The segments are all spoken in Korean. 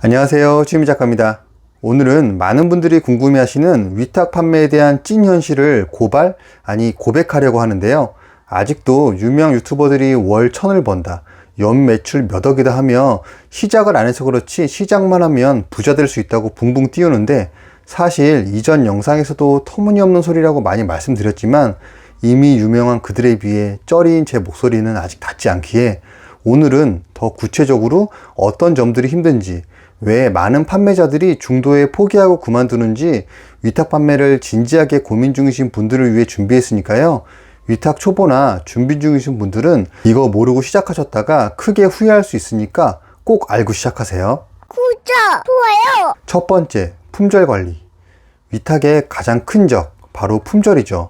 안녕하세요, 취미 작가입니다. 오늘은 많은 분들이 궁금해하시는 위탁 판매에 대한 찐 현실을 고백하려고 하는데요. 아직도 유명 유튜버들이 월 1000을 번다, 연 매출 몇 억이다 하며 시작을 안 해서 그렇지 시작만 하면 부자 될 수 있다고 붕붕 띄우는데, 사실 이전 영상에서도 터무니없는 소리라고 많이 말씀드렸지만 이미 유명한 그들에 비해 쩌리인 제 목소리는 아직 닿지 않기에 오늘은 더 구체적으로 어떤 점들이 힘든지, 왜 많은 판매자들이 중도에 포기하고 그만두는지 위탁 판매를 진지하게 고민 중이신 분들을 위해 준비했으니까요. 위탁 초보나 준비 중이신 분들은 이거 모르고 시작하셨다가 크게 후회할 수 있으니까 꼭 알고 시작하세요. 구독, 좋아요. 첫 번째, 품절 관리. 위탁의 가장 큰 적, 바로 품절이죠.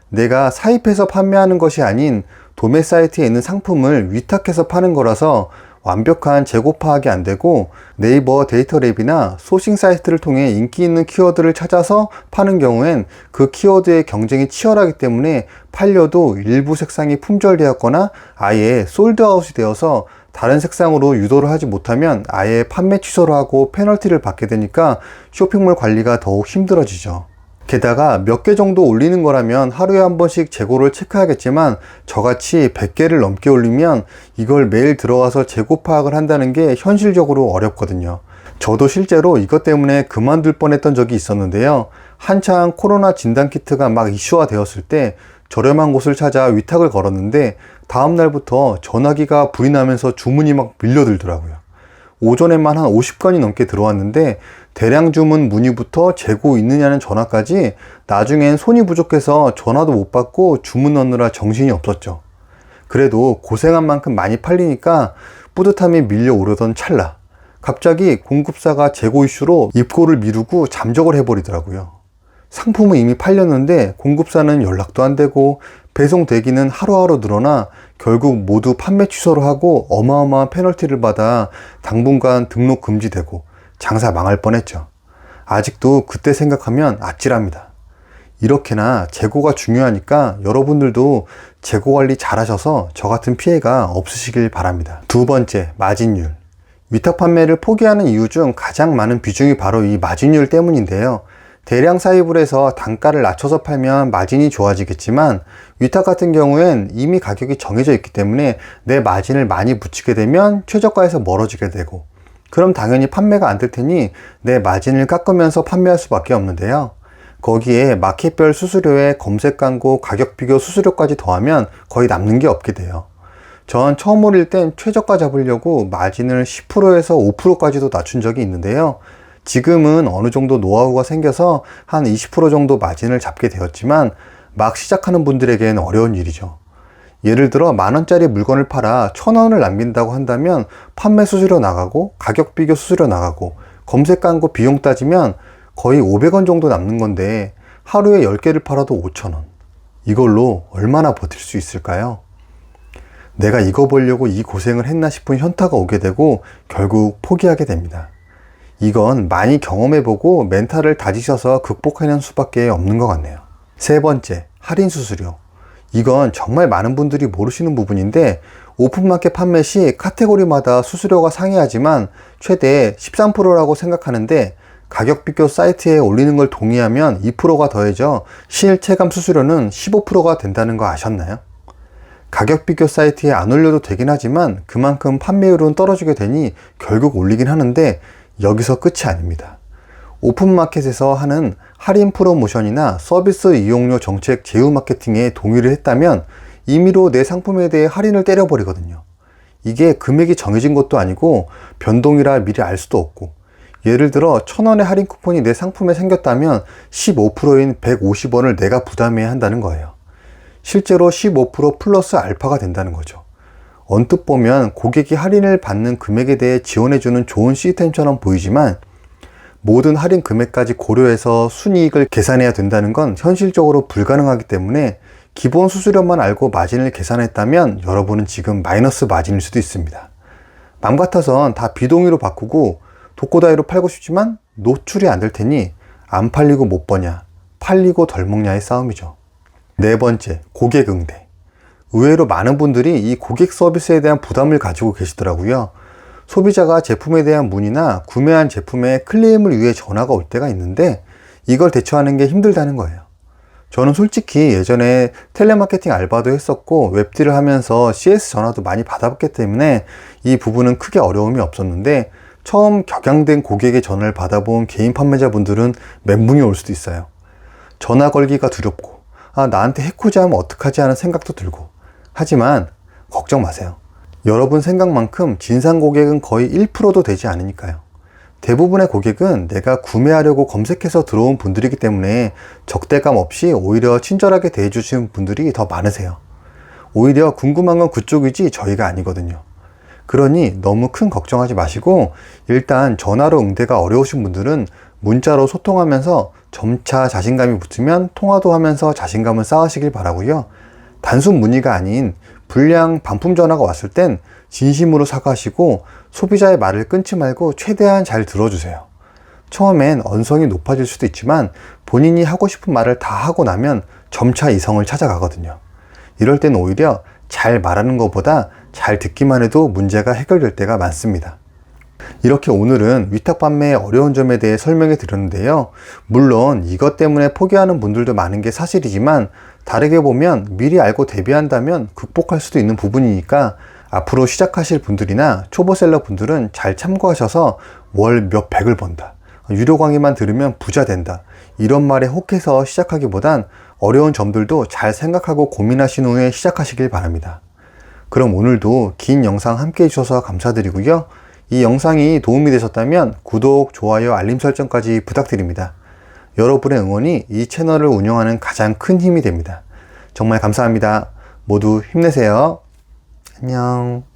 내가 사입해서 판매하는 것이 아닌 도매 사이트에 있는 상품을 위탁해서 파는 거라서 완벽한 재고 파악이 안 되고, 네이버 데이터랩이나 소싱 사이트를 통해 인기 있는 키워드를 찾아서 파는 경우엔 그 키워드의 경쟁이 치열하기 때문에 팔려도 일부 색상이 품절되었거나 아예 솔드아웃이 되어서 다른 색상으로 유도를 하지 못하면 아예 판매 취소를 하고 페널티를 받게 되니까 쇼핑몰 관리가 더욱 힘들어지죠. 게다가 몇 개 정도 올리는 거라면 하루에 한 번씩 재고를 체크하겠지만, 저같이 100개를 넘게 올리면 이걸 매일 들어가서 재고 파악을 한다는 게 현실적으로 어렵거든요. 저도 실제로 이것 때문에 그만둘 뻔했던 적이 있었는데요. 한창 코로나 진단키트가 막 이슈화 되었을 때 저렴한 곳을 찾아 위탁을 걸었는데, 다음날부터 전화기가 불이 나면서 주문이 막 밀려들더라고요. 오전에만 한 50건이 넘게 들어왔는데, 대량 주문 문의부터 재고 있느냐는 전화까지 나중엔 손이 부족해서 전화도 못 받고 주문 넣느라 정신이 없었죠. 그래도 고생한 만큼 많이 팔리니까 뿌듯함이 밀려오르던 찰나, 갑자기 공급사가 재고 이슈로 입고를 미루고 잠적을 해버리더라고요. 상품은 이미 팔렸는데 공급사는 연락도 안 되고 배송 대기는 하루하루 늘어나 결국 모두 판매 취소를 하고 어마어마한 페널티를 받아 당분간 등록 금지되고 장사 망할 뻔했죠. 아직도 그때 생각하면 아찔합니다. 이렇게나 재고가 중요하니까 여러분들도 재고 관리 잘 하셔서 저 같은 피해가 없으시길 바랍니다. 두 번째, 마진율. 위탁 판매를 포기하는 이유 중 가장 많은 비중이 바로 이 마진율 때문인데요. 대량 사입을 해서 단가를 낮춰서 팔면 마진이 좋아지겠지만, 위탁 같은 경우엔 이미 가격이 정해져 있기 때문에 내 마진을 많이 붙이게 되면 최저가에서 멀어지게 되고, 그럼 당연히 판매가 안 될 테니 내 마진을 깎으면서 판매할 수밖에 없는데요. 거기에 마켓별 수수료에 검색 광고, 가격 비교 수수료까지 더하면 거의 남는 게 없게 돼요. 전 처음 올릴 땐 최저가 잡으려고 마진을 10%에서 5%까지도 낮춘 적이 있는데요. 지금은 어느 정도 노하우가 생겨서 한 20% 정도 마진을 잡게 되었지만, 막 시작하는 분들에게는 어려운 일이죠. 예를 들어 만원짜리 물건을 팔아 1000원을 남긴다고 한다면 판매 수수료 나가고 가격 비교 수수료 나가고 검색 광고 비용 따지면 거의 500원 정도 남는 건데, 하루에 10개를 팔아도 5000원. 이걸로 얼마나 버틸 수 있을까요? 내가 이거 보려고 이 고생을 했나 싶은 현타가 오게 되고 결국 포기하게 됩니다. 이건 많이 경험해보고 멘탈을 다지셔서 극복하는 수밖에 없는 것 같네요. 세 번째, 할인 수수료. 이건 정말 많은 분들이 모르시는 부분인데, 오픈마켓 판매 시 카테고리마다 수수료가 상이하지만 최대 13%라고 생각하는데, 가격 비교 사이트에 올리는 걸 동의하면 2%가 더해져 실체감 수수료는 15%가 된다는 거 아셨나요? 가격 비교 사이트에 안 올려도 되긴 하지만 그만큼 판매율은 떨어지게 되니 결국 올리긴 하는데, 여기서 끝이 아닙니다. 오픈마켓에서 하는 할인 프로모션이나 서비스 이용료 정책 제휴 마케팅에 동의를 했다면 임의로 내 상품에 대해 할인을 때려버리거든요. 이게 금액이 정해진 것도 아니고 변동이라 미리 알 수도 없고, 예를 들어 1000원의 할인 쿠폰이 내 상품에 생겼다면 15%인 150원을 내가 부담해야 한다는 거예요. 실제로 15% 플러스 알파가 된다는 거죠. 언뜻 보면 고객이 할인을 받는 금액에 대해 지원해주는 좋은 시스템처럼 보이지만, 모든 할인 금액까지 고려해서 순이익을 계산해야 된다는 건 현실적으로 불가능하기 때문에 기본 수수료만 알고 마진을 계산했다면 여러분은 지금 마이너스 마진일 수도 있습니다. 맘 같아선 다 비동의로 바꾸고 독고다이로 팔고 싶지만 노출이 안 될 테니 안 팔리고 못 버냐, 팔리고 덜 먹냐의 싸움이죠. 네 번째, 고객 응대. 의외로 많은 분들이 이 고객 서비스에 대한 부담을 가지고 계시더라고요. 소비자가 제품에 대한 문의나 구매한 제품의 클레임을 위해 전화가 올 때가 있는데 이걸 대처하는 게 힘들다는 거예요. 저는 솔직히 예전에 텔레마케팅 알바도 했었고 웹딜을 하면서 CS 전화도 많이 받아봤기 때문에 이 부분은 크게 어려움이 없었는데 처음 격양된 고객의 전화를 받아본 개인 판매자분들은 멘붕이 올 수도 있어요. 전화 걸기가 두렵고 나한테 해코지하면 어떡하지 하는 생각도 들고 하지만 걱정 마세요. 여러분 생각만큼 진상 고객은 거의 1%도 되지 않으니까요. 대부분의 고객은 내가 구매하려고 검색해서 들어온 분들이기 때문에 적대감 없이 오히려 친절하게 대해주시는 분들이 더 많으세요. 오히려 궁금한 건 그쪽이지 저희가 아니거든요. 그러니 너무 큰 걱정하지 마시고 일단 전화로 응대가 어려우신 분들은 문자로 소통하면서 점차 자신감이 붙으면 통화도 하면서 자신감을 쌓으시길 바라고요. 단순 문의가 아닌 불량 반품 전화가 왔을 땐 진심으로 사과하시고 소비자의 말을 끊지 말고 최대한 잘 들어주세요. 처음엔 언성이 높아질 수도 있지만 본인이 하고 싶은 말을 다 하고 나면 점차 이성을 찾아가거든요. 이럴 땐 오히려 잘 말하는 것보다 잘 듣기만 해도 문제가 해결될 때가 많습니다. 이렇게 오늘은 위탁 판매의 어려운 점에 대해 설명해 드렸는데요. 물론 이것 때문에 포기하는 분들도 많은 게 사실이지만 다르게 보면 미리 알고 대비한다면 극복할 수도 있는 부분이니까 앞으로 시작하실 분들이나 초보셀러 분들은 잘 참고하셔서 월 몇 백을 번다, 유료 강의만 들으면 부자 된다, 이런 말에 혹해서 시작하기보단 어려운 점들도 잘 생각하고 고민하신 후에 시작하시길 바랍니다. 그럼 오늘도 긴 영상 함께 해주셔서 감사드리고요. 이 영상이 도움이 되셨다면 구독, 좋아요, 알림 설정까지 부탁드립니다. 여러분의 응원이 이 채널을 운영하는 가장 큰 힘이 됩니다. 정말 감사합니다. 모두 힘내세요. 안녕.